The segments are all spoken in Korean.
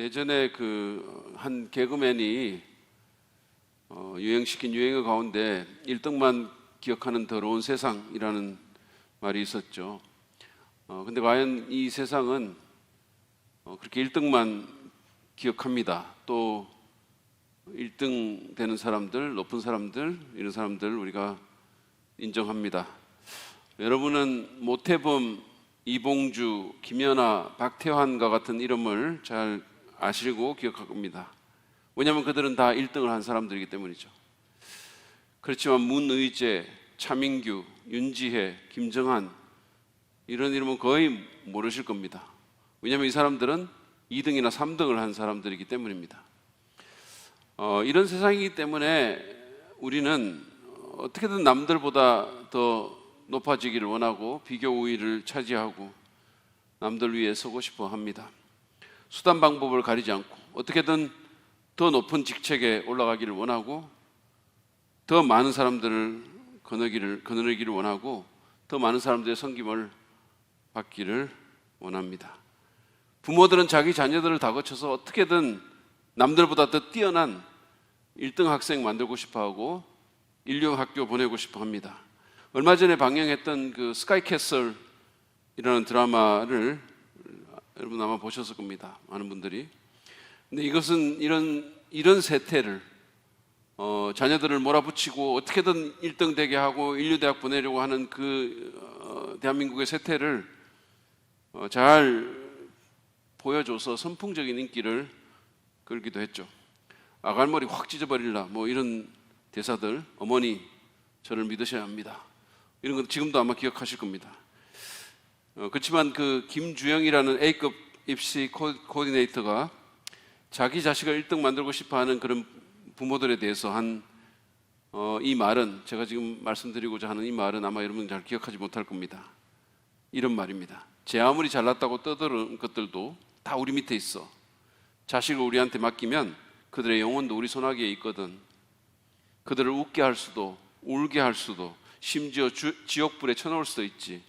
예전에 한 개그맨이 유행시킨 유행어 가운데 1등만 기억하는 더러운 세상이라는 말이 있었죠. 근데 과연 이 세상은 그렇게 1등만 기억합니다. 또 1등 되는 사람들, 높은 사람들, 이런 사람들 우리가 인정합니다. 여러분은 모태범, 이봉주, 김연아, 박태환과 같은 이름을 잘 아시고 기억할 겁니다. 왜냐하면 그들은 다 1등을 한 사람들이기 때문이죠. 그렇지만 문의재, 차민규, 윤지혜, 김정한 이런 이름은 거의 모르실 겁니다. 왜냐하면 이 사람들은 2등이나 3등을 한 사람들이기 때문입니다. 이런 세상이기 때문에 우리는 어떻게든 남들보다 더 높아지기를 원하고 비교 우위를 차지하고 남들 위에 서고 싶어 합니다. 수단 방법을 가리지 않고 어떻게든 더 높은 직책에 올라가기를 원하고 더 많은 사람들을 거느리기를 원하고 더 많은 사람들의 섬김을 받기를 원합니다. 부모들은 자기 자녀들을 다그쳐서 어떻게든 남들보다 더 뛰어난 1등 학생 만들고 싶어하고 인류 학교 보내고 싶어 합니다. 얼마 전에 방영했던 스카이캐슬이라는 드라마를 여러분 아마 보셨을 겁니다. 많은 분들이. 근데 이것은 이런 세태를 자녀들을 몰아붙이고 어떻게든 1등 되게 하고 인류대학 보내려고 하는 대한민국의 세태를 잘 보여줘서 선풍적인 인기를 끌기도 했죠. 아갈머리 확 찢어버릴라 뭐 이런 대사들, 어머니 저를 믿으셔야 합니다. 이런 건 지금도 아마 기억하실 겁니다. 그렇지만 김주영이라는 A급 입시 코디네이터가 자기 자식을 1등 만들고 싶어하는 그런 부모들에 대해서 한 이 말은, 제가 지금 말씀드리고자 하는 이 말은 아마 여러분 잘 기억하지 못할 겁니다. 이런 말입니다. 제 아무리 잘났다고 떠드는 것들도 다 우리 밑에 있어. 자식을 우리한테 맡기면 그들의 영혼도 우리 손아귀에 있거든. 그들을 웃게 할 수도 울게 할 수도 심지어 지옥불에 쳐넣을 수도 있지.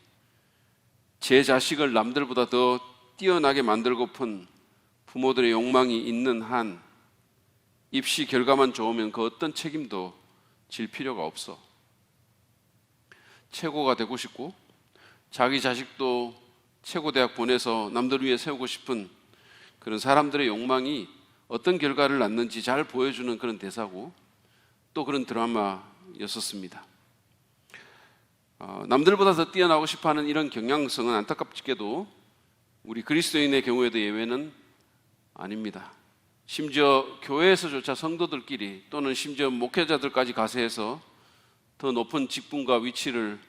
제 자식을 남들보다 더 뛰어나게 만들고픈 부모들의 욕망이 있는 한 입시 결과만 좋으면 그 어떤 책임도 질 필요가 없어. 최고가 되고 싶고 자기 자식도 최고 대학 보내서 남들 위해 세우고 싶은 그런 사람들의 욕망이 어떤 결과를 낳는지 잘 보여주는 그런 대사고 또 그런 드라마였었습니다. 남들보다 더 뛰어나고 싶어하는 이런 경향성은 안타깝게도 우리 그리스도인의 경우에도 예외는 아닙니다. 심지어 교회에서조차 성도들끼리 또는 심지어 목회자들까지 가세해서 더 높은 직분과 위치를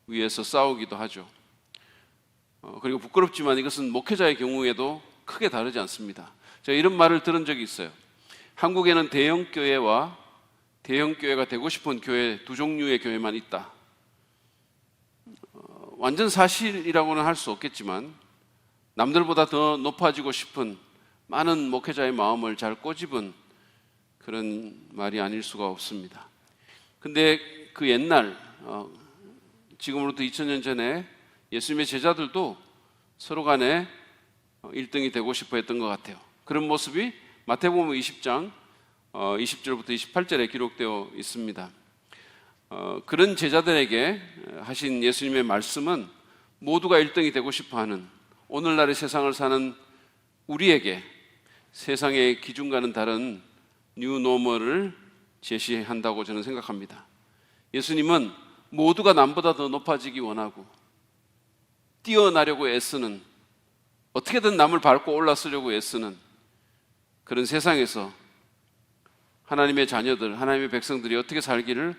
위해서 싸우기도 하죠. 그리고 부끄럽지만 이것은 목회자의 경우에도 크게 다르지 않습니다. 제가 이런 말을 들은 적이 있어요. 한국에는 대형교회와 대형교회가 되고 싶은 교회 두 종류의 교회만 있다. 완전 사실이라고는 할 수 없겠지만 남들보다 더 높아지고 싶은 많은 목회자의 마음을 잘 꼬집은 그런 말이 아닐 수가 없습니다. 근데 옛날 지금으로부터 2000년 전에 예수님의 제자들도 서로 간에 1등이 되고 싶어 했던 것 같아요. 그런 모습이 마태복음 20장 20절부터 28절에 기록되어 있습니다. 그런 제자들에게 하신 예수님의 말씀은 모두가 1등이 되고 싶어하는 오늘날의 세상을 사는 우리에게 세상의 기준과는 다른 뉴노멀을 제시한다고 저는 생각합니다. 예수님은 모두가 남보다 더 높아지기 원하고 뛰어나려고 애쓰는, 어떻게든 남을 밟고 올라서려고 애쓰는 그런 세상에서 하나님의 자녀들, 하나님의 백성들이 어떻게 살기를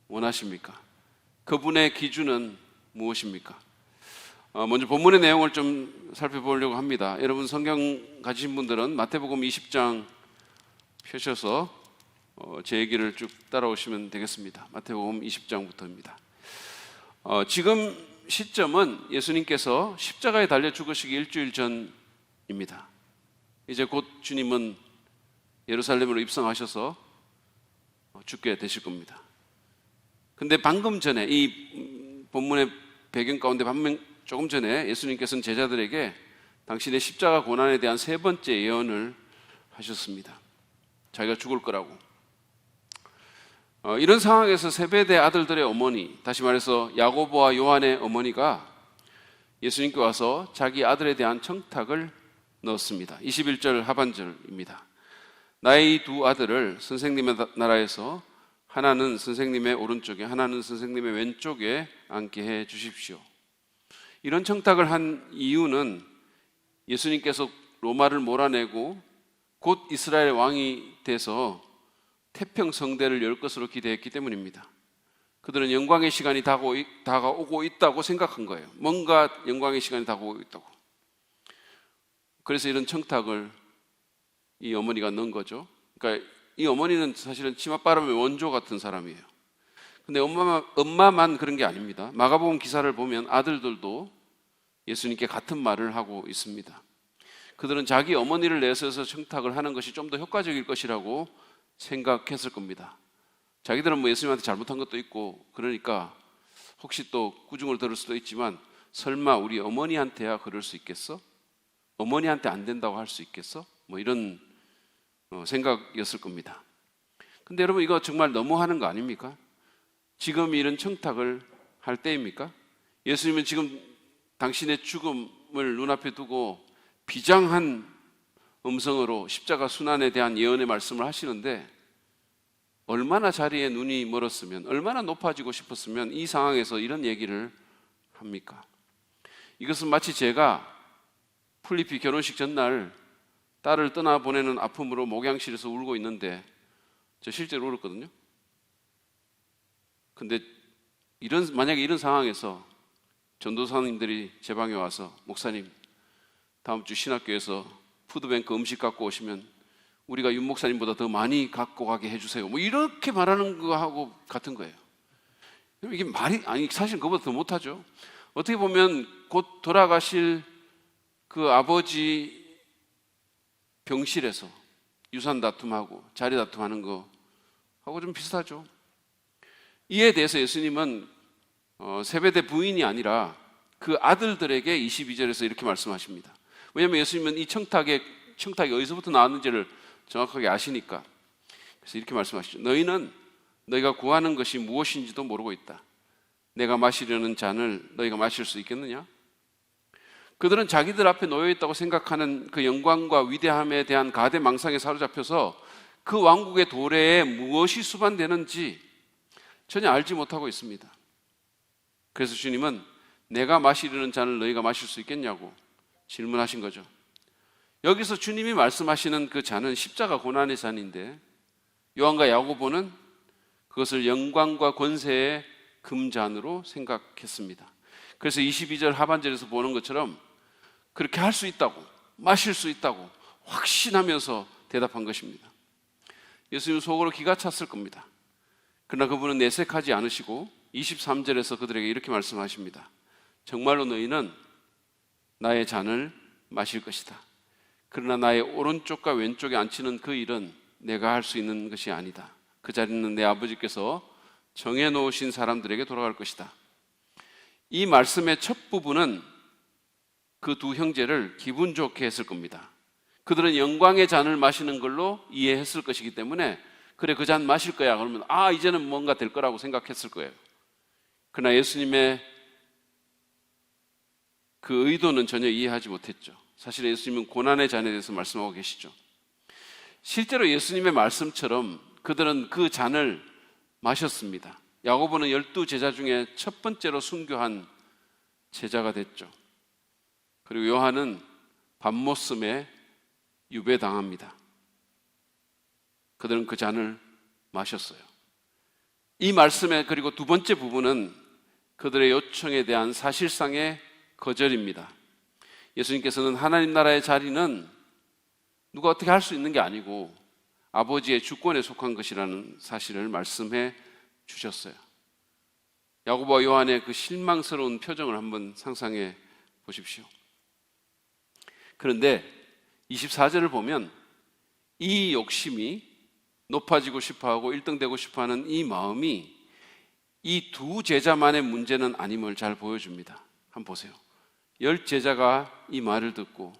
원하십니까? 그분의 기준은 무엇입니까? 먼저 본문의 내용을 좀 살펴보려고 합니다. 여러분 성경 가지신 분들은 마태복음 20장 펴셔서 제 얘기를 쭉 따라오시면 되겠습니다. 마태복음 20장부터입니다. 지금 시점은 예수님께서 십자가에 달려 죽으시기 일주일 전입니다. 이제 곧 주님은 예루살렘으로 입성하셔서 죽게 되실 겁니다. 근데 방금 전에 이 본문의 배경 가운데 조금 전에 예수님께서는 제자들에게 당신의 십자가 고난에 대한 세 번째 예언을 하셨습니다. 자기가 죽을 거라고. 이런 상황에서 세베대 아들들의 어머니, 다시 말해서 야고보와 요한의 어머니가 예수님께 와서 자기 아들에 대한 청탁을 넣었습니다. 21절 하반절입니다. 나의 이 두 아들을 선생님의 나라에서 하나는 선생님의 오른쪽에 하나는 선생님의 왼쪽에 앉게 해 주십시오. 이런 청탁을 한 이유는 예수님께서 로마를 몰아내고 곧 이스라엘 왕이 돼서 태평성대를 열 것으로 기대했기 때문입니다. 그들은 영광의 시간이 다가오고 있다고 생각한 거예요. 뭔가 영광의 시간이 다가오고 있다고. 그래서 이런 청탁을 이 어머니가 넣은 거죠. 그러니까 이 어머니는 사실은 치맛바람의 원조 같은 사람이에요. 근데 엄마만 그런 게 아닙니다. 마가복음 기사를 보면 아들들도 예수님께 같은 말을 하고 있습니다. 그들은 자기 어머니를 내세워서 청탁을 하는 것이 좀 더 효과적일 것이라고 생각했을 겁니다. 자기들은 뭐 예수님한테 잘못한 것도 있고 그러니까 혹시 또 꾸중을 들을 수도 있지만 설마 우리 어머니한테야 그럴 수 있겠어? 어머니한테 안 된다고 할 수 있겠어? 뭐 이런 생각이었을 겁니다. 근데 여러분 이거 정말 너무하는 거 아닙니까? 지금 이런 청탁을 할 때입니까? 예수님은 지금 당신의 죽음을 눈앞에 두고 비장한 음성으로 십자가 순환에 대한 예언의 말씀을 하시는데 얼마나 자리에 눈이 멀었으면, 얼마나 높아지고 싶었으면 이 상황에서 이런 얘기를 합니까? 이것은 마치 제가 풀리피 결혼식 전날 딸을 떠나보내는 아픔으로 목양실에서 울고 있는데 저 실제로 울었거든요. 근데 만약에 이런 상황에서 전도사님들이 제 방에 와서 목사님 다음 주 신학교에서 푸드뱅크 음식 갖고 오시면 우리가 윤 목사님보다 더 많이 갖고 가게 해주세요. 뭐 이렇게 말하는 거하고 같은 거예요. 이게 말이 아니 사실 그거보다 더 못하죠. 어떻게 보면 곧 돌아가실 그 아버지 병실에서 유산 다툼하고 자리 다툼하는 거하고 좀 비슷하죠. 이에 대해서 예수님은 세베대 부인이 아니라 그 아들들에게 22절에서 이렇게 말씀하십니다. 왜냐하면 예수님은 이 청탁이 어디서부터 나왔는지를 정확하게 아시니까. 그래서 이렇게 말씀하시죠. 너희는 너희가 구하는 것이 무엇인지도 모르고 있다. 내가 마시려는 잔을 너희가 마실 수 있겠느냐? 그들은 자기들 앞에 놓여있다고 생각하는 그 영광과 위대함에 대한 가대망상에 사로잡혀서 그 왕국의 도래에 무엇이 수반되는지 전혀 알지 못하고 있습니다. 그래서 주님은 내가 마시려는 잔을 너희가 마실 수 있겠냐고 질문하신 거죠. 여기서 주님이 말씀하시는 그 잔은 십자가 고난의 잔인데 요한과 야고보는 그것을 영광과 권세의 금잔으로 생각했습니다. 그래서 22절 하반절에서 보는 것처럼 그렇게 할 수 있다고, 마실 수 있다고 확신하면서 대답한 것입니다. 예수님 속으로 기가 찼을 겁니다. 그러나 그분은 내색하지 않으시고 23절에서 그들에게 이렇게 말씀하십니다. 정말로 너희는 나의 잔을 마실 것이다. 그러나 나의 오른쪽과 왼쪽에 앉히는 그 일은 내가 할 수 있는 것이 아니다. 그 자리는 내 아버지께서 정해놓으신 사람들에게 돌아갈 것이다. 이 말씀의 첫 부분은 그 두 형제를 기분 좋게 했을 겁니다. 그들은 영광의 잔을 마시는 걸로 이해했을 것이기 때문에 그래 그 잔 마실 거야 그러면 이제는 뭔가 될 거라고 생각했을 거예요. 그러나 예수님의 그 의도는 전혀 이해하지 못했죠. 사실 예수님은 고난의 잔에 대해서 말씀하고 계시죠. 실제로 예수님의 말씀처럼 그들은 그 잔을 마셨습니다. 야고보는 12제자 중에 첫 번째로 순교한 제자가 됐죠. 그리고 요한은 밤모섬에 유배당합니다. 그들은 그 잔을 마셨어요. 이 말씀의 그리고 두 번째 부분은 그들의 요청에 대한 사실상의 거절입니다. 예수님께서는 하나님 나라의 자리는 누가 어떻게 할 수 있는 게 아니고 아버지의 주권에 속한 것이라는 사실을 말씀해 주셨어요. 야고보와 요한의 그 실망스러운 표정을 한번 상상해 보십시오. 그런데 24절을 보면 이 욕심이 높아지고 싶어하고 1등 되고 싶어하는 이 마음이 이 두 제자만의 문제는 아님을 잘 보여줍니다. 한번 보세요. 열 제자가 이 말을 듣고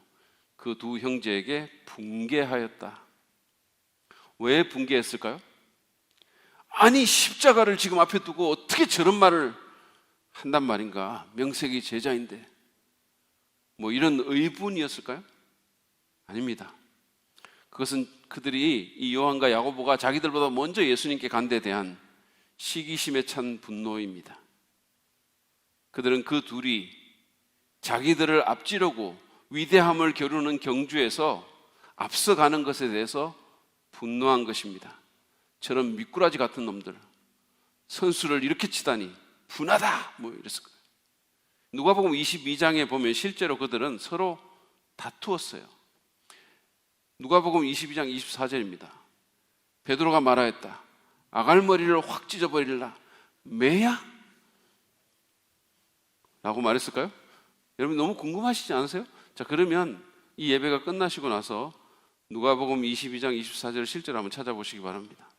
그 두 형제에게 분개하였다. 왜 분개했을까요? 아니, 십자가를 지금 앞에 두고 어떻게 저런 말을 한단 말인가? 명색이 제자인데. 뭐 이런 의분이었을까요? 아닙니다. 그것은 그들이 이 요한과 야고보가 자기들보다 먼저 예수님께 간 데 대한 시기심에 찬 분노입니다. 그들은 그 둘이 자기들을 앞지르고 위대함을 겨루는 경주에서 앞서가는 것에 대해서 분노한 것입니다. 저런 미꾸라지 같은 놈들, 선수를 이렇게 치다니 분하다, 뭐 이랬을 거예요. 누가복음 22장에 보면 실제로 그들은 서로 다투었어요. 누가복음 22장 24절입니다. 베드로가 말하였다. 아갈머리를 확 찢어버릴라. 매야? 라고 말했을까요? 여러분 너무 궁금하시지 않으세요? 자, 그러면 이 예배가 끝나시고 나서 누가복음 22장 24절을 실제로 한번 찾아보시기 바랍니다.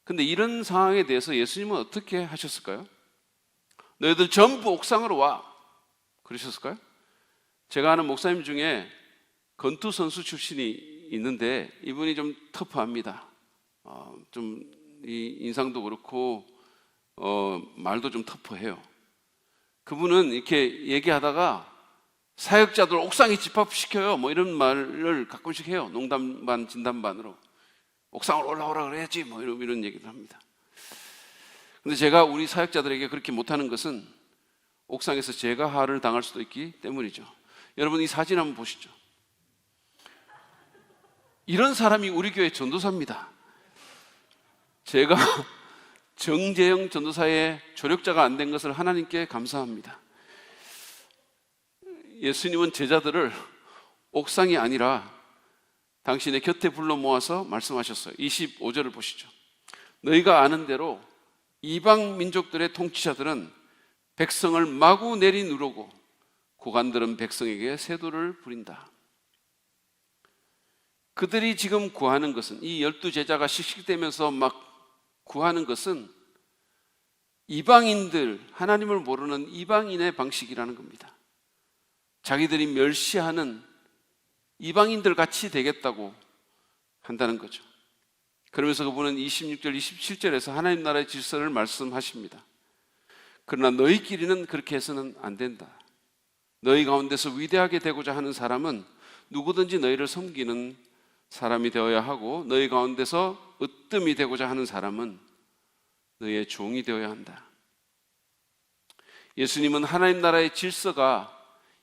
근데 이런 상황에 대해서 예수님은 어떻게 하셨을까요? 너희들 전부 옥상으로 와, 그러셨을까요? 제가 아는 목사님 중에 권투 선수 출신이 있는데 이분이 좀 터프합니다. 좀 이 인상도 그렇고 말도 좀 터프해요. 그분은 이렇게 얘기하다가 사역자들 옥상에 집합시켜요, 뭐 이런 말을 가끔씩 해요. 농담 반 진담 반으로. 옥상으로 올라오라 그래야지, 뭐 이런 얘기를 합니다. 근데 제가 우리 사역자들에게 그렇게 못하는 것은 옥상에서 제가 화를 당할 수도 있기 때문이죠. 여러분 이 사진 한번 보시죠. 이런 사람이 우리 교회 전도사입니다. 제가 정재영 전도사의 조력자가 안 된 것을 하나님께 감사합니다. 예수님은 제자들을 옥상이 아니라 당신의 곁에 불러 모아서 말씀하셨어요. 25절을 보시죠. 너희가 아는 대로 이방 민족들의 통치자들은 백성을 마구 내리누르고 고관들은 백성에게 세도를 부린다. 그들이 지금 구하는 것은, 이 12제자가 씩씩대면서 막 구하는 것은 이방인들, 하나님을 모르는 이방인의 방식이라는 겁니다. 자기들이 멸시하는 이방인들 같이 되겠다고 한다는 거죠. 그러면서 그분은 26절, 27절에서 하나님 나라의 질서를 말씀하십니다. 그러나 너희끼리는 그렇게 해서는 안 된다. 너희 가운데서 위대하게 되고자 하는 사람은 누구든지 너희를 섬기는 사람이 되어야 하고, 너희 가운데서 으뜸이 되고자 하는 사람은 너희의 종이 되어야 한다. 예수님은 하나님 나라의 질서가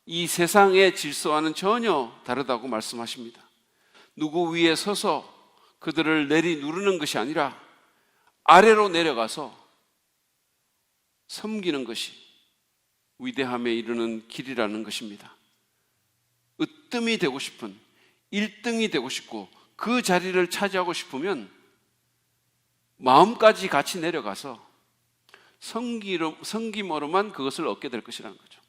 이 세상의 질서와는 전혀 다르다고 말씀하십니다. 누구 위에 서서 그들을 내리누르는 것이 아니라 아래로 내려가서 섬기는 것이 위대함에 이르는 길이라는 것입니다. 으뜸이 되고 싶은, 1등이 되고 싶고 그 자리를 차지하고 싶으면 마음까지 같이 내려가서 섬김으로만 그것을 얻게 될 것이라는 거죠.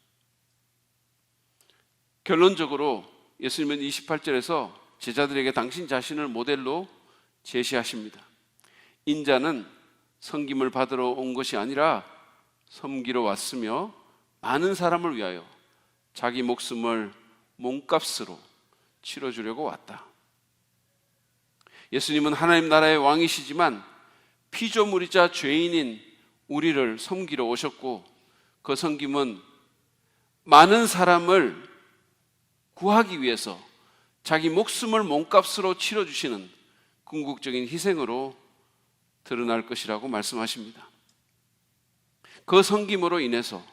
결론적으로 예수님은 28절에서 제자들에게 당신 자신을 모델로 제시하십니다. 인자는 섬김을 받으러 온 것이 아니라 섬기러 왔으며 많은 사람을 위하여 자기 목숨을 몸값으로 치러주려고 왔다. 예수님은 하나님 나라의 왕이시지만 피조물이자 죄인인 우리를 섬기러 오셨고, 그 섬김은 많은 사람을 구하기 위해서 자기 목숨을 몸값으로 치러주시는 궁극적인 희생으로 드러날 것이라고 말씀하십니다. 그 섬김으로 인해서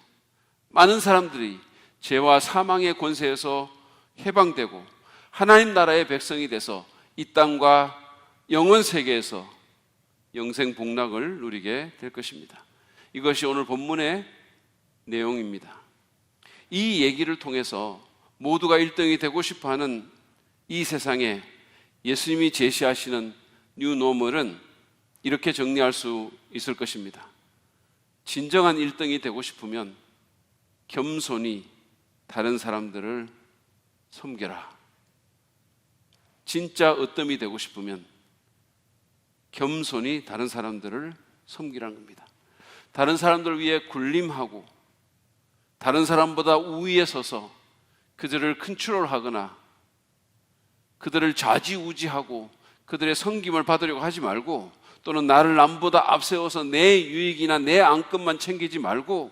많은 사람들이 죄와 사망의 권세에서 해방되고 하나님 나라의 백성이 돼서 이 땅과 영원 세계에서 영생 복락을 누리게 될 것입니다. 이것이 오늘 본문의 내용입니다. 이 얘기를 통해서 모두가 1등이 되고 싶어하는 이 세상에 예수님이 제시하시는 뉴노멀은 이렇게 정리할 수 있을 것입니다. 진정한 1등이 되고 싶으면 겸손히 다른 사람들을 섬겨라. 진짜 으뜸이 되고 싶으면 겸손히 다른 사람들을 섬기라는 겁니다. 다른 사람들을 위해 군림하고 다른 사람보다 우위에 서서 그들을 컨트롤하거나 그들을 좌지우지하고 그들의 섬김을 받으려고 하지 말고, 또는 나를 남보다 앞세워서 내 유익이나 내 안건만 챙기지 말고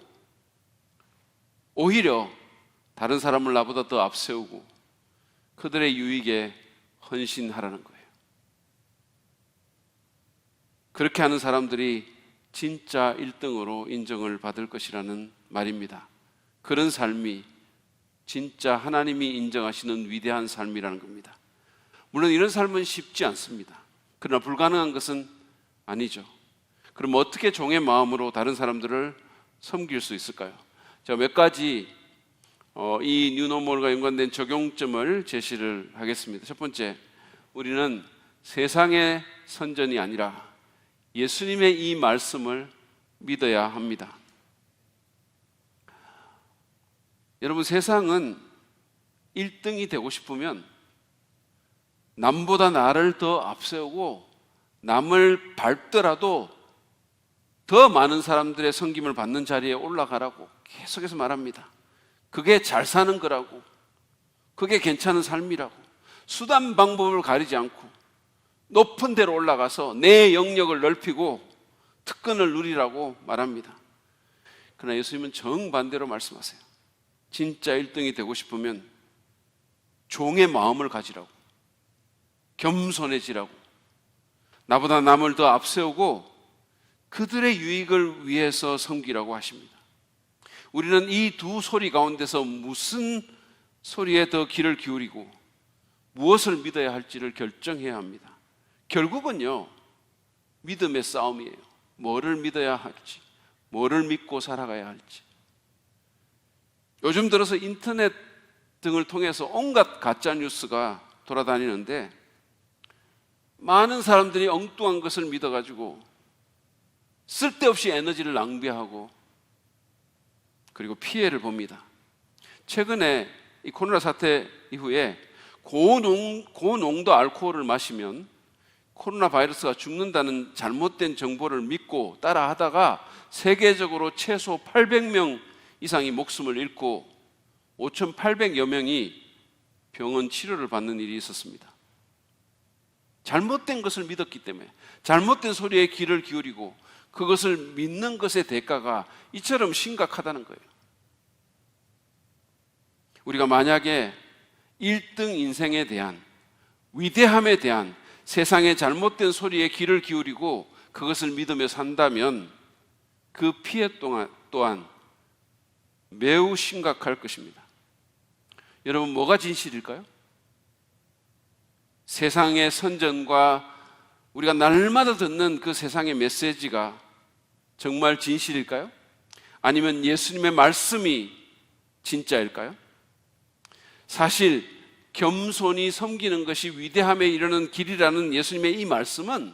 오히려 다른 사람을 나보다 더 앞세우고 그들의 유익에 헌신하라는 거예요. 그렇게 하는 사람들이 진짜 1등으로 인정을 받을 것이라는 말입니다. 그런 삶이 진짜 하나님이 인정하시는 위대한 삶이라는 겁니다. 물론 이런 삶은 쉽지 않습니다. 그러나 불가능한 것은 아니죠. 그럼 어떻게 종의 마음으로 다른 사람들을 섬길 수 있을까요? 제가 몇 가지 이 뉴노멀과 연관된 적용점을 제시를 하겠습니다. 첫 번째, 우리는 세상의 선전이 아니라 예수님의 이 말씀을 믿어야 합니다. 여러분, 세상은 1등이 되고 싶으면 남보다 나를 더 앞세우고 남을 밟더라도 더 많은 사람들의 섬김을 받는 자리에 올라가라고 계속해서 말합니다. 그게 잘 사는 거라고, 그게 괜찮은 삶이라고, 수단 방법을 가리지 않고 높은 데로 올라가서 내 영역을 넓히고 특권을 누리라고 말합니다. 그러나 예수님은 정반대로 말씀하세요. 진짜 1등이 되고 싶으면 종의 마음을 가지라고, 겸손해지라고, 나보다 남을 더 앞세우고 그들의 유익을 위해서 섬기라고 하십니다. 우리는 이 두 소리 가운데서 무슨 소리에 더 귀를 기울이고 무엇을 믿어야 할지를 결정해야 합니다. 결국은요, 믿음의 싸움이에요. 뭐를 믿어야 할지, 뭐를 믿고 살아가야 할지. 요즘 들어서 인터넷 등을 통해서 온갖 가짜 뉴스가 돌아다니는데 많은 사람들이 엉뚱한 것을 믿어가지고 쓸데없이 에너지를 낭비하고 그리고 피해를 봅니다. 최근에 이 코로나 사태 이후에 고농도 알코올을 마시면 코로나 바이러스가 죽는다는 잘못된 정보를 믿고 따라하다가 세계적으로 최소 800명 이상이 목숨을 잃고 5,800여 명이 병원 치료를 받는 일이 있었습니다. 잘못된 것을 믿었기 때문에, 잘못된 소리에 귀를 기울이고 그것을 믿는 것의 대가가 이처럼 심각하다는 거예요. 우리가 만약에 1등 인생에 대한, 위대함에 대한 세상의 잘못된 소리에 귀를 기울이고 그것을 믿으며 산다면 그 피해 또한 매우 심각할 것입니다. 여러분, 뭐가 진실일까요? 세상의 선전과 우리가 날마다 듣는 그 세상의 메시지가 정말 진실일까요? 아니면 예수님의 말씀이 진짜일까요? 사실 겸손히 섬기는 것이 위대함에 이르는 길이라는 예수님의 이 말씀은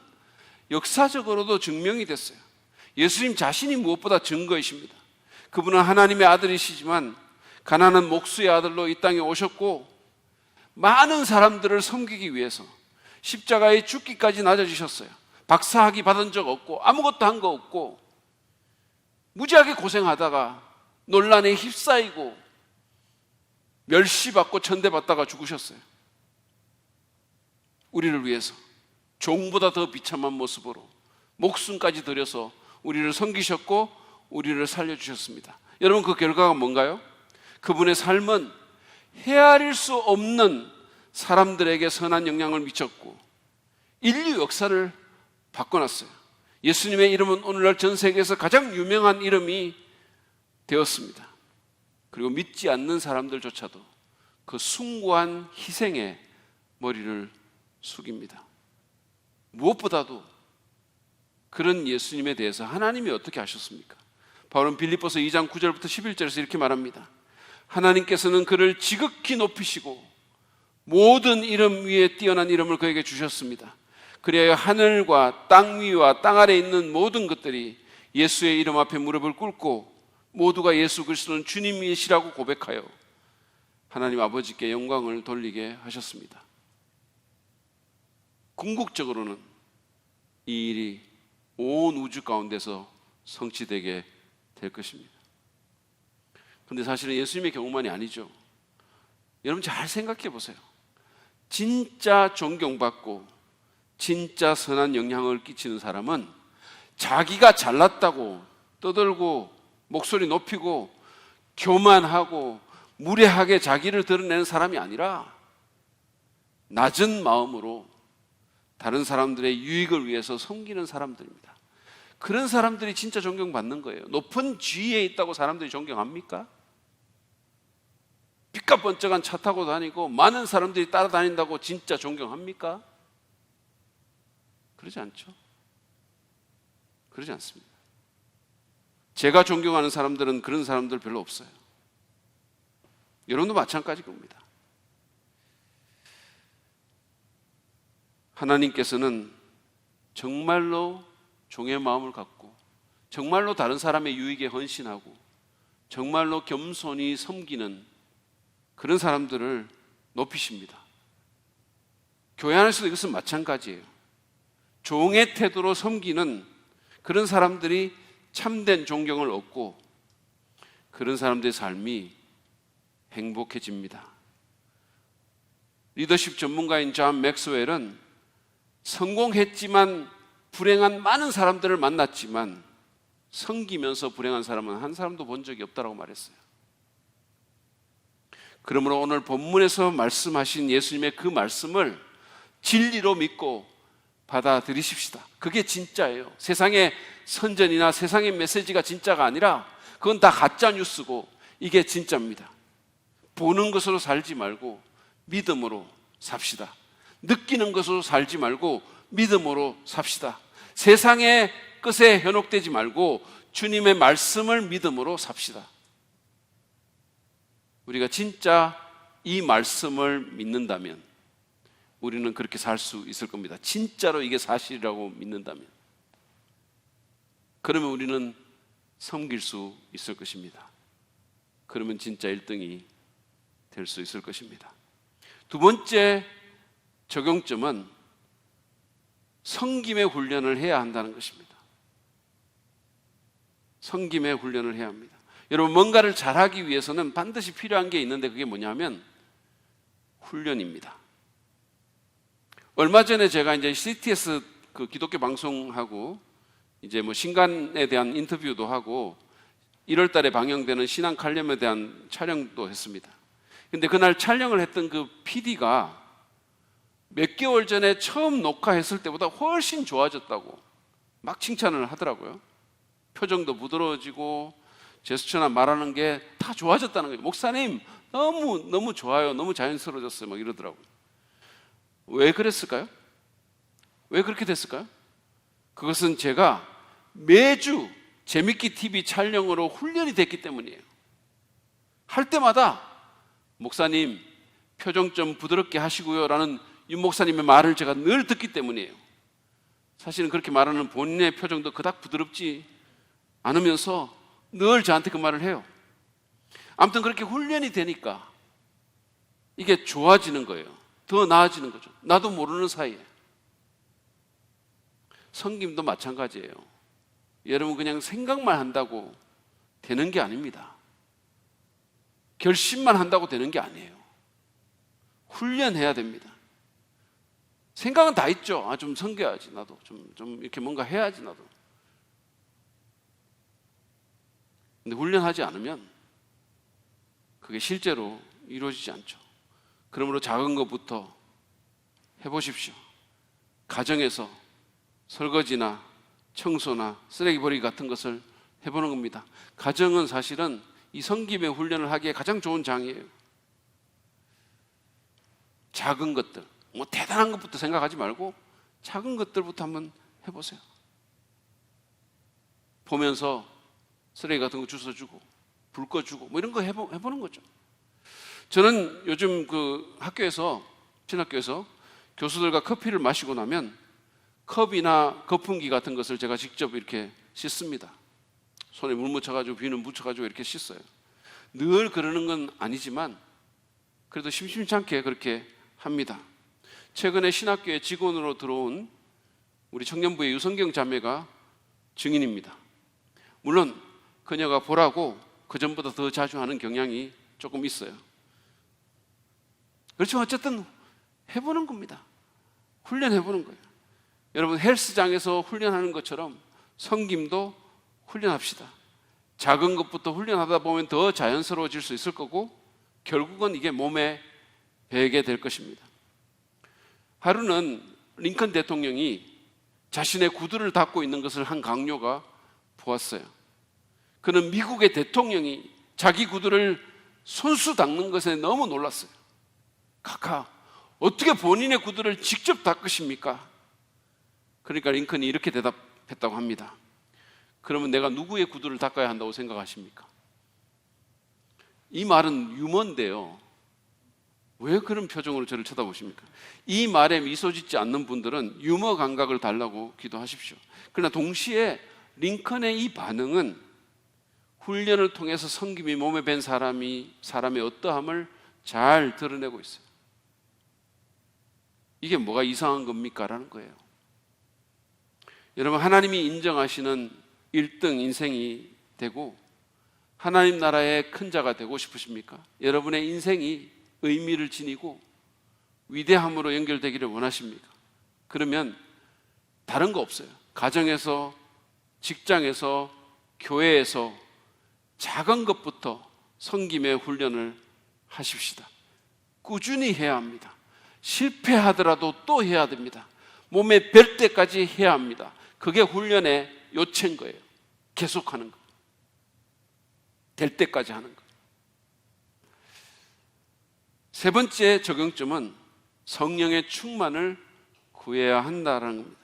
역사적으로도 증명이 됐어요. 예수님 자신이 무엇보다 증거이십니다. 그분은 하나님의 아들이시지만 가난한 목수의 아들로 이 땅에 오셨고 많은 사람들을 섬기기 위해서 십자가에 죽기까지 낮아지셨어요. 박사학위 받은 적 없고 아무것도 한 거 없고 무지하게 고생하다가 논란에 휩싸이고 멸시받고 천대받다가 죽으셨어요. 우리를 위해서 종보다 더 비참한 모습으로 목숨까지 들여서 우리를 섬기셨고 우리를 살려주셨습니다. 여러분, 그 결과가 뭔가요? 그분의 삶은 헤아릴 수 없는 사람들에게 선한 영향을 미쳤고 인류 역사를 바꿔놨어요. 예수님의 이름은 오늘날 전 세계에서 가장 유명한 이름이 되었습니다. 그리고 믿지 않는 사람들조차도 그 숭고한 희생에 머리를 숙입니다. 무엇보다도 그런 예수님에 대해서 하나님이 어떻게 하셨습니까? 바울은 빌립보서 2장 9절부터 11절에서 이렇게 말합니다. 하나님께서는 그를 지극히 높이시고 모든 이름 위에 뛰어난 이름을 그에게 주셨습니다. 그리하여 하늘과 땅 위와 땅 아래에 있는 모든 것들이 예수의 이름 앞에 무릎을 꿇고 모두가 예수 그리스도는 주님이시라고 고백하여 하나님 아버지께 영광을 돌리게 하셨습니다. 궁극적으로는 이 일이 온 우주 가운데서 성취되게 될 것입니다. 그런데 사실은 예수님의 경우만이 아니죠. 여러분 잘 생각해 보세요. 진짜 존경받고 진짜 선한 영향을 끼치는 사람은 자기가 잘났다고 떠들고 목소리 높이고 교만하고 무례하게 자기를 드러내는 사람이 아니라 낮은 마음으로 다른 사람들의 유익을 위해서 섬기는 사람들입니다. 그런 사람들이 진짜 존경받는 거예요. 높은 지위에 있다고 사람들이 존경합니까? 삐까번쩍한 차 타고 다니고 많은 사람들이 따라다닌다고 진짜 존경합니까? 그러지 않죠. 그러지 않습니다. 제가 존경하는 사람들은 그런 사람들 별로 없어요. 여러분도 마찬가지일 겁니다. 하나님께서는 정말로 종의 마음을 갖고 정말로 다른 사람의 유익에 헌신하고 정말로 겸손히 섬기는 그런 사람들을 높이십니다. 교회 안에서도 이것은 마찬가지예요. 종의 태도로 섬기는 그런 사람들이 참된 존경을 얻고 그런 사람들의 삶이 행복해집니다. 리더십 전문가인 존 맥스웰은 성공했지만 불행한 많은 사람들을 만났지만 섬기면서 불행한 사람은 한 사람도 본 적이 없다고 말했어요. 그러므로 오늘 본문에서 말씀하신 예수님의 그 말씀을 진리로 믿고 받아들이십시다. 그게 진짜예요. 세상의 선전이나 세상의 메시지가 진짜가 아니라 그건 다 가짜 뉴스고 이게 진짜입니다. 보는 것으로 살지 말고 믿음으로 삽시다. 느끼는 것으로 살지 말고 믿음으로 삽시다. 세상의 끝에 현혹되지 말고 주님의 말씀을 믿음으로 삽시다. 우리가 진짜 이 말씀을 믿는다면 우리는 그렇게 살 수 있을 겁니다. 진짜로 이게 사실이라고 믿는다면. 그러면 우리는 섬길 수 있을 것입니다. 그러면 진짜 1등이 될 수 있을 것입니다. 두 번째 적용점은 섬김의 훈련을 해야 한다는 것입니다. 섬김의 훈련을 해야 합니다. 여러분, 뭔가를 잘하기 위해서는 반드시 필요한 게 있는데 그게 뭐냐면 훈련입니다. 얼마 전에 제가 이제 CTS 그 기독교 방송하고 이제 뭐 신간에 대한 인터뷰도 하고 1월 달에 방영되는 신앙 칼럼에 대한 촬영도 했습니다. 근데 그날 촬영을 했던 그 PD가 몇 개월 전에 처음 녹화했을 때보다 훨씬 좋아졌다고 막 칭찬을 하더라고요. 표정도 부드러워지고 제스처나 말하는 게 다 좋아졌다는 거예요. 목사님 너무 좋아요. 너무 자연스러워졌어요. 막 이러더라고요. 왜 그랬을까요? 왜 그렇게 됐을까요? 그것은 제가 매주 재밌기 TV 촬영으로 훈련이 됐기 때문이에요. 할 때마다 목사님 표정 좀 부드럽게 하시고요 라는 윤 목사님의 말을 제가 늘 듣기 때문이에요. 사실은 그렇게 말하는 본인의 표정도 그닥 부드럽지 않으면서 늘 저한테 그 말을 해요. 아무튼 그렇게 훈련이 되니까 이게 좋아지는 거예요. 더 나아지는 거죠. 나도 모르는 사이에. 섬김도 마찬가지예요. 여러분 그냥 생각만 한다고 되는 게 아닙니다. 결심만 한다고 되는 게 아니에요. 훈련해야 됩니다. 생각은 다 있죠. 아, 좀 섬겨야지 나도. 좀 이렇게 뭔가 해야지 나도. 근데 훈련하지 않으면 그게 실제로 이루어지지 않죠. 그러므로 작은 것부터 해보십시오. 가정에서 설거지나 청소나 쓰레기 버리기 같은 것을 해보는 겁니다. 가정은 사실은 이 섬김의 훈련을 하기에 가장 좋은 장이에요. 작은 것들, 뭐 대단한 것부터 생각하지 말고 작은 것들부터 한번 해보세요. 보면서 쓰레기 같은 거 주워주고 불 꺼주고 뭐 이런 거 해보는 거죠. 저는 요즘 그 학교에서 신학교에서 교수들과 커피를 마시고 나면 컵이나 거품기 같은 것을 제가 직접 이렇게 씻습니다. 손에 물 묻혀가지고 비누 묻혀가지고 이렇게 씻어요. 늘 그러는 건 아니지만 그래도 심심치 않게 그렇게 합니다. 최근에 신학교에 직원으로 들어온 우리 청년부의 유성경 자매가 증인입니다. 물론 그녀가 보라고 그전보다 더 자주 하는 경향이 조금 있어요. 그렇지만 어쨌든 해보는 겁니다. 훈련해보는 거예요. 여러분, 헬스장에서 훈련하는 것처럼 섬김도 훈련합시다. 작은 것부터 훈련하다 보면 더 자연스러워질 수 있을 거고 결국은 이게 몸에 배게 될 것입니다. 하루는 링컨 대통령이 자신의 구두를 닦고 있는 것을 한 강요가 보았어요. 그는 미국의 대통령이 자기 구두를 손수 닦는 것에 너무 놀랐어요. 카카, 어떻게 본인의 구두를 직접 닦으십니까? 그러니까 링컨이 이렇게 대답했다고 합니다. 그러면 내가 누구의 구두를 닦아야 한다고 생각하십니까? 이 말은 유머인데요. 왜 그런 표정으로 저를 쳐다보십니까? 이 말에 미소 짓지 않는 분들은 유머 감각을 달라고 기도하십시오. 그러나 동시에 링컨의 이 반응은 훈련을 통해서 섬김이 몸에 밴 사람의 어떠함을 잘 드러내고 있어요. 이게 뭐가 이상한 겁니까? 라는 거예요. 여러분, 하나님이 인정하시는 1등 인생이 되고 하나님 나라의 큰 자가 되고 싶으십니까? 여러분의 인생이 의미를 지니고 위대함으로 연결되기를 원하십니까? 그러면 다른 거 없어요. 가정에서, 직장에서, 교회에서 작은 것부터 섬김의 훈련을 하십시다. 꾸준히 해야 합니다. 실패하더라도 또 해야 됩니다. 몸에 뵐 때까지 해야 합니다. 그게 훈련의 요체인 거예요. 계속하는 거. 될 때까지 하는 거. 세 번째 적용점은 성령의 충만을 구해야 한다는 겁니다.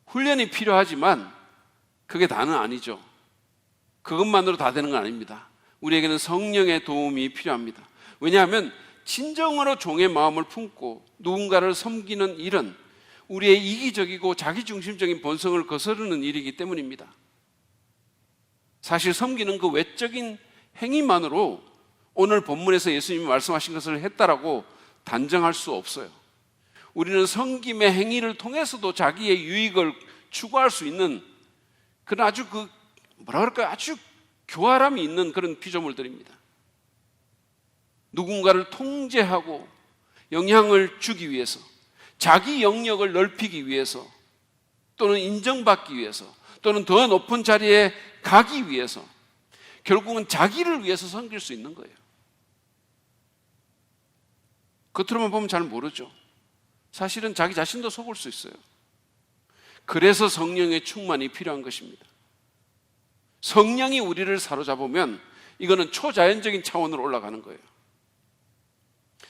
훈련이 필요하지만 그게 다는 아니죠. 그것만으로 다 되는 건 아닙니다. 우리에게는 성령의 도움이 필요합니다. 왜냐하면 진정으로 종의 마음을 품고 누군가를 섬기는 일은 우리의 이기적이고 자기중심적인 본성을 거스르는 일이기 때문입니다. 사실 섬기는 그 외적인 행위만으로 오늘 본문에서 예수님이 말씀하신 것을 했다라고 단정할 수 없어요. 우리는 섬김의 행위를 통해서도 자기의 유익을 추구할 수 있는 그런 아주 아주 교활함이 있는 그런 피조물들입니다. 누군가를 통제하고 영향을 주기 위해서, 자기 영역을 넓히기 위해서, 또는 인정받기 위해서, 또는 더 높은 자리에 가기 위해서, 결국은 자기를 위해서 섬길 수 있는 거예요. 겉으로만 보면 잘 모르죠. 사실은 자기 자신도 속을 수 있어요. 그래서 성령의 충만이 필요한 것입니다. 성령이 우리를 사로잡으면 이거는 초자연적인 차원으로 올라가는 거예요.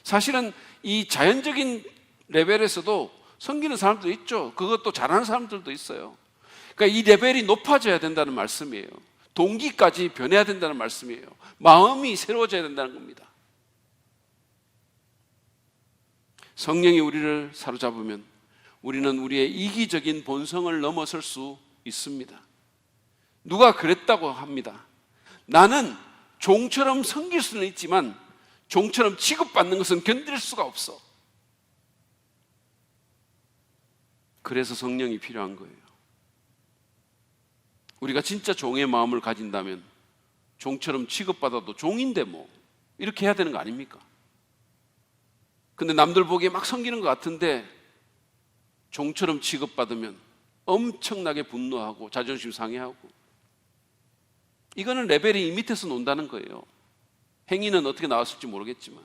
사실은 이 자연적인 레벨에서도 섬기는 사람도 있죠. 그것도 잘하는 사람들도 있어요. 그러니까 이 레벨이 높아져야 된다는 말씀이에요. 동기까지 변해야 된다는 말씀이에요. 마음이 새로워져야 된다는 겁니다. 성령이 우리를 사로잡으면 우리는 우리의 이기적인 본성을 넘어설 수 있습니다. 누가 그랬다고 합니다. 나는 종처럼 섬길 수는 있지만 종처럼 취급받는 것은 견딜 수가 없어. 그래서 성령이 필요한 거예요. 우리가 진짜 종의 마음을 가진다면 종처럼 취급받아도 종인데 뭐 이렇게 해야 되는 거 아닙니까? 근데 남들 보기에 막 섬기는 것 같은데 종처럼 취급받으면 엄청나게 분노하고 자존심 상해하고, 이거는 레벨이 이 밑에서 논다는 거예요. 행위는 어떻게 나왔을지 모르겠지만.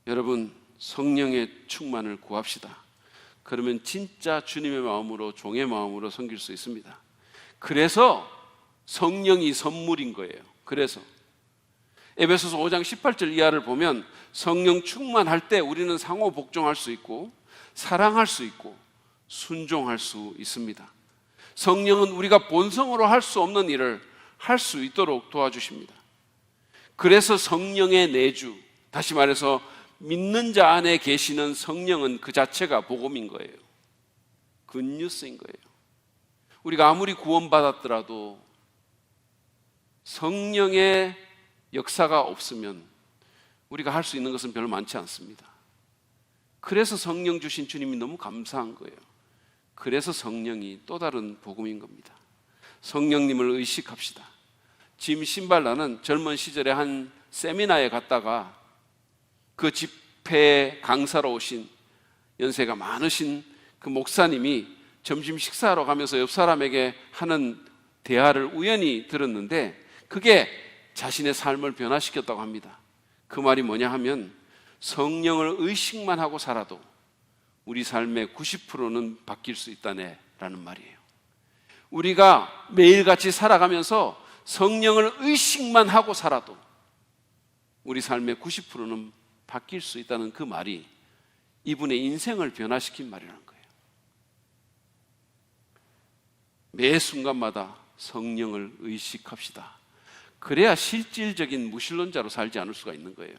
여러분, 성령의 충만을 구합시다. 그러면 진짜 주님의 마음으로, 종의 마음으로 섬길 수 있습니다. 그래서 성령이 선물인 거예요. 그래서 에베소서 5장 18절 이하를 보면 성령 충만할 때 우리는 상호 복종할 수 있고 사랑할 수 있고 순종할 수 있습니다. 성령은 우리가 본성으로 할 수 없는 일을 할 수 있도록 도와주십니다. 그래서 성령의 내주, 다시 말해서 믿는 자 안에 계시는 성령은 그 자체가 복음인 거예요. 굿뉴스인 거예요. 우리가 아무리 구원받았더라도 성령의 역사가 없으면 우리가 할 수 있는 것은 별로 많지 않습니다. 그래서 성령 주신 주님이 너무 감사한 거예요. 그래서 성령이 또 다른 복음인 겁니다. 성령님을 의식합시다. 짐 신발라는 젊은 시절에 한 세미나에 갔다가 그 집회 강사로 오신 연세가 많으신 그 목사님이 점심 식사하러 가면서 옆 사람에게 하는 대화를 우연히 들었는데 그게 자신의 삶을 변화시켰다고 합니다. 그 말이 뭐냐 하면 성령을 의식만 하고 살아도 우리 삶의 90%는 바뀔 수 있다네 라는 말이에요. 우리가 매일같이 살아가면서 성령을 의식만 하고 살아도 우리 삶의 90%는 바뀔 수 있다는 그 말이 이분의 인생을 변화시킨 말이라는 거예요. 매 순간마다 성령을 의식합시다. 그래야 실질적인 무신론자로 살지 않을 수가 있는 거예요.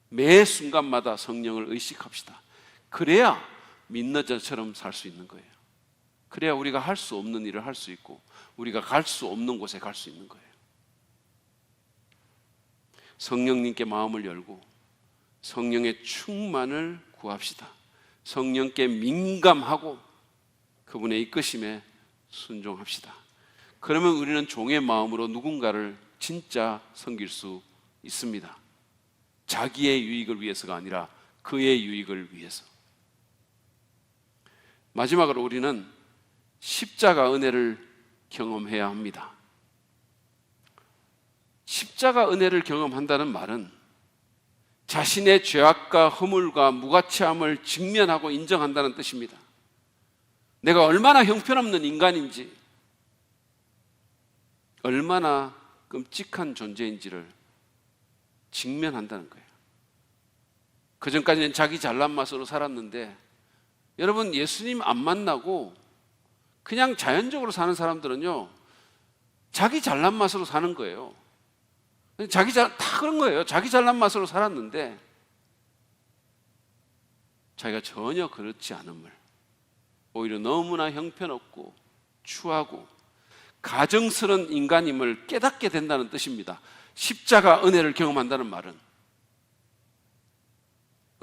매 순간마다 성령을 의식합시다. 그래야 믿는 자처럼 살 수 있는 거예요. 그래야 우리가 할 수 없는 일을 할 수 있고 우리가 갈 수 없는 곳에 갈 수 있는 거예요. 성령님께 마음을 열고 성령의 충만을 구합시다. 성령께 민감하고 그분의 이끄심에 순종합시다. 그러면 우리는 종의 마음으로 누군가를 진짜 섬길 수 있습니다. 자기의 유익을 위해서가 아니라 그의 유익을 위해서. 마지막으로 우리는 십자가 은혜를 경험해야 합니다. 십자가 은혜를 경험한다는 말은 자신의 죄악과 허물과 무가치함을 직면하고 인정한다는 뜻입니다. 내가 얼마나 형편없는 인간인지, 얼마나 끔찍한 존재인지를 직면한다는 거예요. 그전까지는 자기 잘난 맛으로 살았는데, 여러분 예수님 안 만나고 그냥 자연적으로 사는 사람들은요, 자기 잘난 맛으로 사는 거예요. 다 그런 거예요. 자기 잘난 맛으로 살았는데 자기가 전혀 그렇지 않음을, 오히려 너무나 형편없고 추하고 가정스러운 인간임을 깨닫게 된다는 뜻입니다. 십자가 은혜를 경험한다는 말은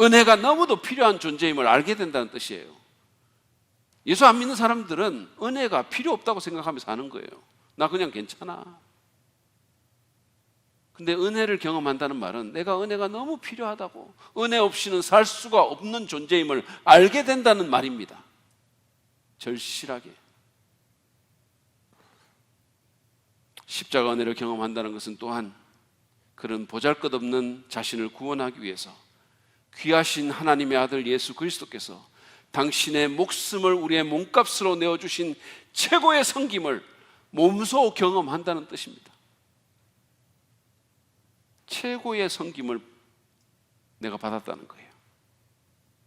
은혜가 너무도 필요한 존재임을 알게 된다는 뜻이에요. 예수 안 믿는 사람들은 은혜가 필요 없다고 생각하면서 사는 거예요. 나 그냥 괜찮아. 근데 은혜를 경험한다는 말은 내가 은혜가 너무 필요하다고, 은혜 없이는 살 수가 없는 존재임을 알게 된다는 말입니다. 절실하게. 십자가 은혜를 경험한다는 것은 또한 그런 보잘것없는 자신을 구원하기 위해서 귀하신 하나님의 아들 예수 그리스도께서 당신의 목숨을 우리의 몸값으로 내어주신 최고의 섬김을 몸소 경험한다는 뜻입니다. 최고의 섬김을 내가 받았다는 거예요.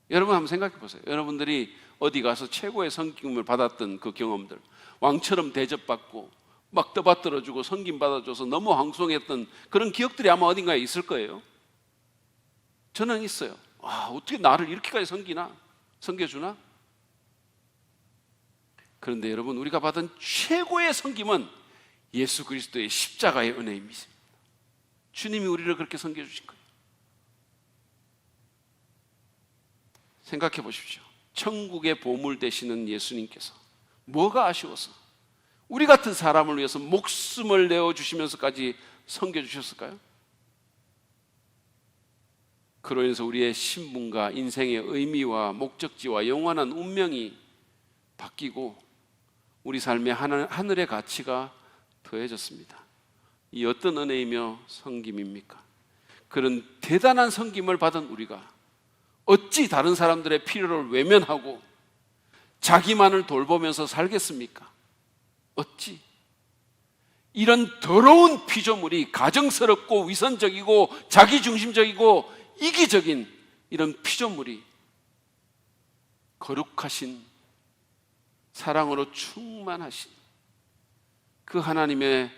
여러분 한번 생각해 보세요. 여러분들이 어디 가서 최고의 섬김을 받았던 그 경험들, 왕처럼 대접받고 막 떠받들어주고 섬김 받아줘서 너무 황송했던 그런 기억들이 아마 어딘가에 있을 거예요. 저는 있어요. 어떻게 나를 이렇게까지 섬겨주나? 그런데 여러분, 우리가 받은 최고의 섬김은 예수 그리스도의 십자가의 은혜입니다. 주님이 우리를 그렇게 섬겨주신 거예요. 생각해 보십시오. 천국의 보물 되시는 예수님께서 뭐가 아쉬워서 우리 같은 사람을 위해서 목숨을 내어주시면서까지 섬겨주셨을까요? 그로 인해서 우리의 신분과 인생의 의미와 목적지와 영원한 운명이 바뀌고 우리 삶의 하늘의 가치가 더해졌습니다. 이 어떤 은혜이며 섬김입니까? 그런 대단한 섬김을 받은 우리가 어찌 다른 사람들의 필요를 외면하고 자기만을 돌보면서 살겠습니까? 어찌? 이런 더러운 피조물이 가정스럽고 위선적이고 자기중심적이고 이기적인 이런 피조물이 거룩하신 사랑으로 충만하신 그 하나님의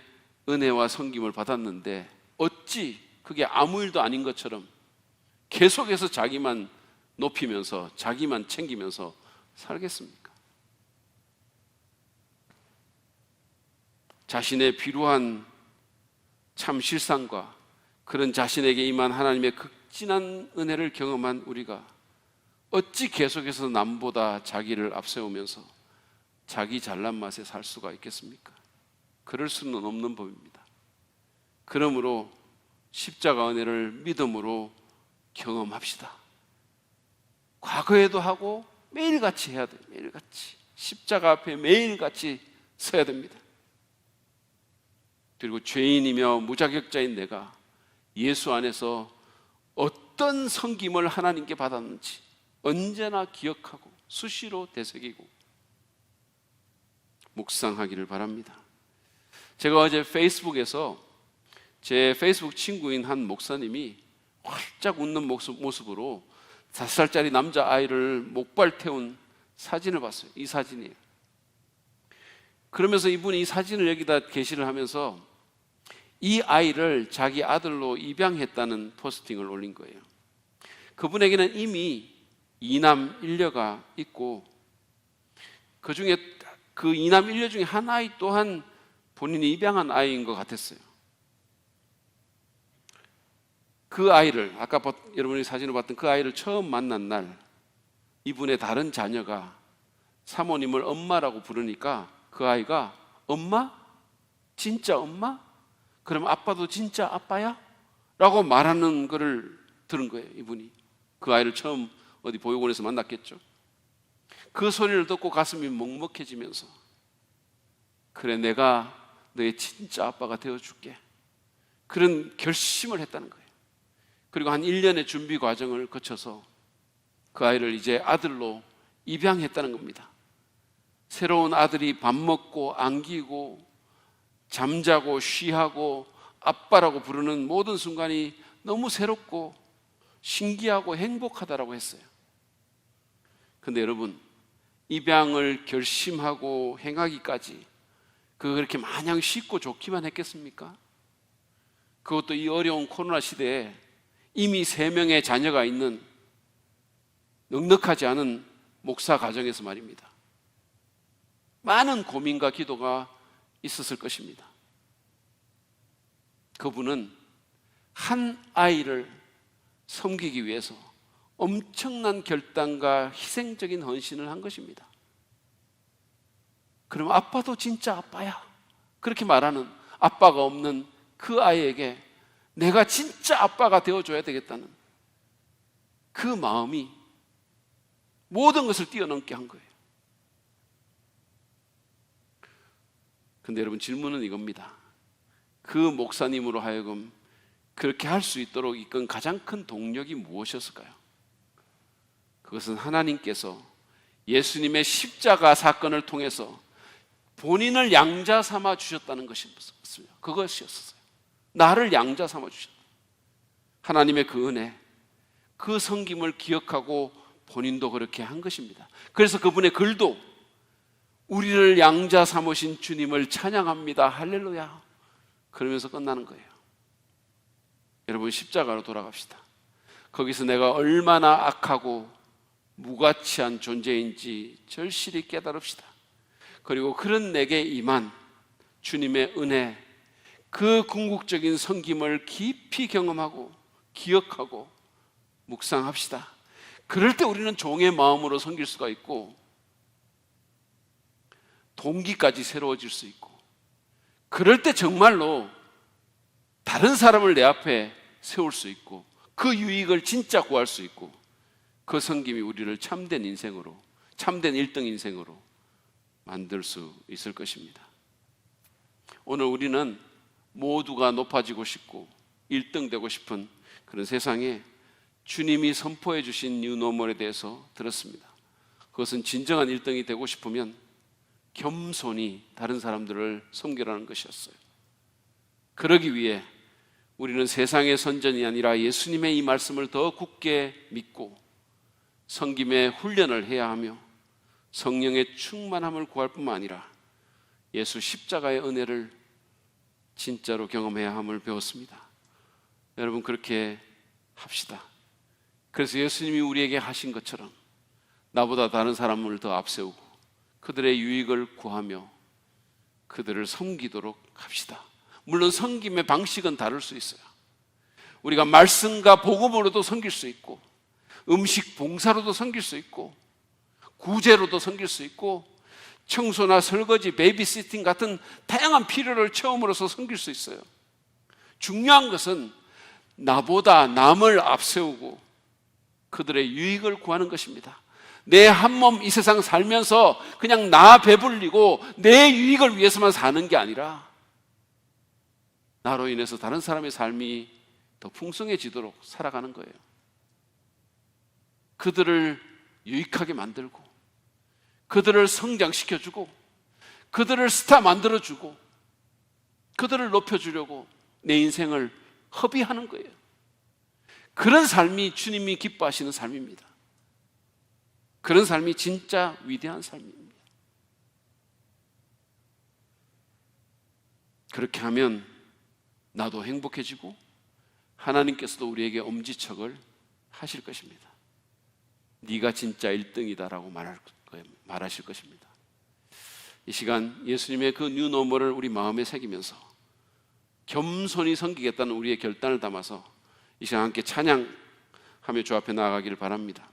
은혜와 섬김을 받았는데 어찌 그게 아무 일도 아닌 것처럼 계속해서 자기만 높이면서 자기만 챙기면서 살겠습니까? 자신의 비루한 참 실상과 그런 자신에게 임한 하나님의 극진한 은혜를 경험한 우리가 어찌 계속해서 남보다 자기를 앞세우면서 자기 잘난 맛에 살 수가 있겠습니까? 그럴 수는 없는 법입니다. 그러므로 십자가 은혜를 믿음으로 경험합시다. 과거에도 하고 매일같이 해야 돼요. 매일같이 십자가 앞에 매일같이 서야 됩니다. 그리고 죄인이며 무자격자인 내가 예수 안에서 어떤 섬김을 하나님께 받았는지 언제나 기억하고 수시로 되새기고 묵상하기를 바랍니다. 제가 어제 페이스북에서 제 페이스북 친구인 한 목사님이 활짝 웃는 모습으로 5살짜리 남자아이를 목발 태운 사진을 봤어요. 이 사진이에요. 그러면서 이분이 이 사진을 여기다 게시를 하면서 이 아이를 자기 아들로 입양했다는 포스팅을 올린 거예요. 그분에게는 이미 2남 1녀가 있고 그 중에 그 2남 1녀 중에 한 아이 또한 본인이 입양한 아이인 것 같았어요. 그 아이를 아까 여러분이 사진을 봤던 그 아이를 처음 만난 날 이분의 다른 자녀가 사모님을 엄마라고 부르니까 그 아이가 엄마? 진짜 엄마? 그럼 아빠도 진짜 아빠야? 라고 말하는 것을 들은 거예요. 이분이 그 아이를 처음 어디 보육원에서 만났겠죠. 그 소리를 듣고 가슴이 먹먹해지면서 그래 내가 너의 진짜 아빠가 되어줄게 그런 결심을 했다는 거예요. 그리고 한 1년의 준비 과정을 거쳐서 그 아이를 이제 아들로 입양했다는 겁니다. 새로운 아들이 밥 먹고 안기고 잠자고 쉬하고 아빠라고 부르는 모든 순간이 너무 새롭고 신기하고 행복하다라고 했어요. 근데 여러분, 입양을 결심하고 행하기까지 그렇게 마냥 쉽고 좋기만 했겠습니까? 그것도 이 어려운 코로나 시대에 이미 3명의 자녀가 있는 넉넉하지 않은 목사 가정에서 말입니다. 많은 고민과 기도가 있었을 것입니다. 그분은 한 아이를 섬기기 위해서 엄청난 결단과 희생적인 헌신을 한 것입니다. 그럼 아빠도 진짜 아빠야 그렇게 말하는 아빠가 없는 그 아이에게 내가 진짜 아빠가 되어줘야 되겠다는 그 마음이 모든 것을 뛰어넘게 한 거예요. 근데 여러분, 질문은 이겁니다. 그 목사님으로 하여금 그렇게 할 수 있도록 이끈 가장 큰 동력이 무엇이었을까요? 그것은 하나님께서 예수님의 십자가 사건을 통해서 본인을 양자 삼아 주셨다는 것이었어요. 그것이었어요. 나를 양자 삼아 주셨다. 하나님의 그 은혜, 그 섬김을 기억하고 본인도 그렇게 한 것입니다. 그래서 그분의 글도 우리를 양자 삼으신 주님을 찬양합니다. 할렐루야. 그러면서 끝나는 거예요. 여러분, 십자가로 돌아갑시다. 거기서 내가 얼마나 악하고 무가치한 존재인지 절실히 깨달읍시다. 그리고 그런 내게 임한 주님의 은혜, 그 궁극적인 섬김을 깊이 경험하고 기억하고 묵상합시다. 그럴 때 우리는 종의 마음으로 섬길 수가 있고 동기까지 새로워질 수 있고, 그럴 때 정말로 다른 사람을 내 앞에 세울 수 있고 그 유익을 진짜 구할 수 있고, 그 섬김이 우리를 참된 인생으로, 참된 1등 인생으로 만들 수 있을 것입니다. 오늘 우리는 모두가 높아지고 싶고 1등 되고 싶은 그런 세상에 주님이 선포해 주신 뉴노멀에 대해서 들었습니다. 그것은 진정한 1등이 되고 싶으면 겸손히 다른 사람들을 섬기라는 것이었어요. 그러기 위해 우리는 세상의 선전이 아니라 예수님의 이 말씀을 더 굳게 믿고 섬김의 훈련을 해야 하며 성령의 충만함을 구할 뿐만 아니라 예수 십자가의 은혜를 진짜로 경험해야 함을 배웠습니다. 여러분, 그렇게 합시다. 그래서 예수님이 우리에게 하신 것처럼 나보다 다른 사람을 더 앞세우고 그들의 유익을 구하며 그들을 섬기도록 합시다. 물론 섬김의 방식은 다를 수 있어요. 우리가 말씀과 복음으로도 섬길 수 있고, 음식 봉사로도 섬길 수 있고, 구제로도 섬길 수 있고, 청소나 설거지, 베이비시팅 같은 다양한 필요를 체험으로서 섬길 수 있어요. 중요한 것은 나보다 남을 앞세우고 그들의 유익을 구하는 것입니다. 내 한 몸 이 세상 살면서 그냥 나 배불리고 내 유익을 위해서만 사는 게 아니라 나로 인해서 다른 사람의 삶이 더 풍성해지도록 살아가는 거예요. 그들을 유익하게 만들고 그들을 성장시켜주고 그들을 스타 만들어주고 그들을 높여주려고 내 인생을 허비하는 거예요. 그런 삶이 주님이 기뻐하시는 삶입니다. 그런 삶이 진짜 위대한 삶입니다. 그렇게 하면 나도 행복해지고 하나님께서도 우리에게 엄지척을 하실 것입니다. 네가 진짜 1등이다라고 말하실 것입니다. 이 시간 예수님의 그 뉴노멀을 우리 마음에 새기면서 겸손히 섬기겠다는 우리의 결단을 담아서 이 시간 함께 찬양하며 주 앞에 나아가기를 바랍니다.